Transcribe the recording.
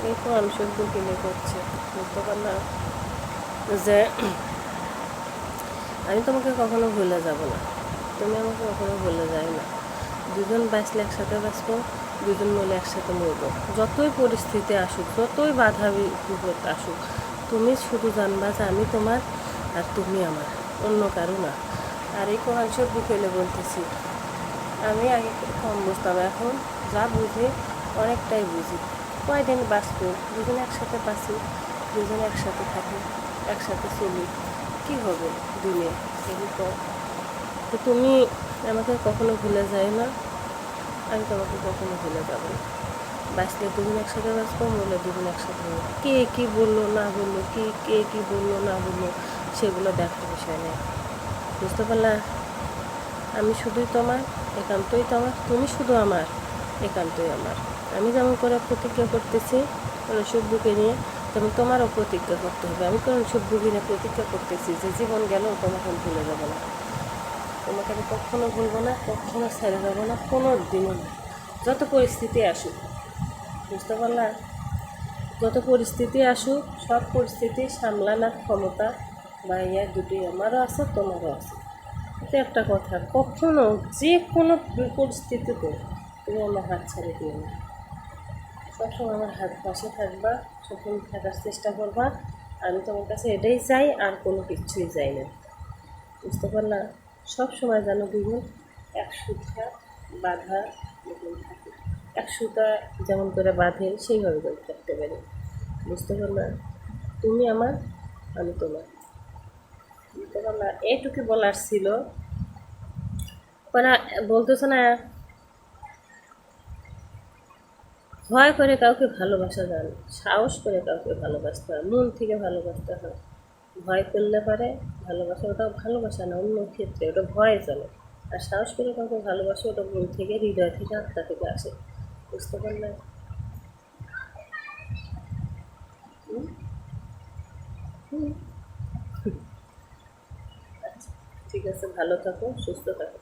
এই তো আমি শুদ্ধ কিনে করছে, বুঝতে পারলাম যে আমি তোমাকে কখনো ভুলে যাব না, তুমি আমাকে কখনো ভুলে যাই না। দুজন বাঁচলে একসাথে বাঁচবো, দুজন মিলে একসাথে মরবো। যতই পরিস্থিতি আসুক, যতই বাধা বিপদ আসুক, তুমি শুধু জানবা যে আমি তোমার আর তুমি আমার, অন্য কারো না। আর এই কোরআন শব্দ ফেলে বলতেছি, আমি আগে কম বুঝতাম, এখন যা বুঝি অনেকটাই বুঝি। কয়দিন বাঁচবো, দুজন একসাথে বাঁচি, দুজন একসাথে থাকি, একসাথে চলি, কী হবে দুনিয়া এরকম। তো তুমি আমাকে কখনো ভুলে যাই না, আমি তোমাকে কখনো ভুলে যাবো না। বাঁচলে দুজন একসাথে বাঁচবো, মরলে দুজন একসাথে মরবো। কে কী বললো না বললো, কে কী বললো না বললো, সেগুলো দেখার বিষয় নেই, বুঝতে পারলা? আমি শুধুই তোমার, একান্তই তোমার, তুমি শুধু আমার, একান্তই আমার। আমি যেমন করে প্রতিজ্ঞা করতেছি কোরআন শব্দকে নিয়ে, তেমন তোমারও প্রতিজ্ঞা করতে হবে। আমি কোরআন শব্দকে নিয়ে প্রতিজ্ঞা করতেছি যে জীবন গেলেও তোমাকে আমি ভুলে যাবো না, তোমাকে আমি কখনো ভুলবো না, কখনো ছেড়ে যাবো না, কোনো দিনও না। যত পরিস্থিতি আসুক, বুঝতে পারলা? যত পরিস্থিতি আসুক, সব পরিস্থিতি সামলানোর ক্ষমতা বা দুটোই আমারও আছে, তোমারও আছে। এটা একটা কথা, কখনো যে কোনো পরিস্থিতিতে তুমি আমার হাত ছেড়ে দিও না। সবসময় আমার হাত পাশে থাকবা, সবসময় থাকার চেষ্টা করবা। আমি তোমার কাছে এটাই চাই, আর কোনো কিছুই চাই না, বুঝতে পারলা? সবসময় যেন দুজন এক সুতা বাঁধা মতন থাকে, এক সুতা যেমন করে বাঁধে সেইভাবে করে থাকতে পারি, বুঝতে পারলা? তুমি আমার, আমি তোমার, বুঝতে পারলা? এইটুকু বলার ছিল। বলতেছে না, ভয় করে কাউকে ভালোবাসা যায় না, সাহস করে কাউকে ভালোবাসতে হয়, মন থেকে ভালোবাসতে হয়। ভয় করলে পারে ভালোবাসা, ওটা ভালোবাসা না, অন্য ক্ষেত্রে ওটা ভয় চলে। আর সাহস করে কাউকে ভালোবাসে, ওটা মন থেকে, হৃদয় থেকে, আত্মা থেকে আসে, বুঝতে পারলে? হুম? হুম। আচ্ছা, ঠিক আছে, ভালো থাকো, সুস্থ থাকো।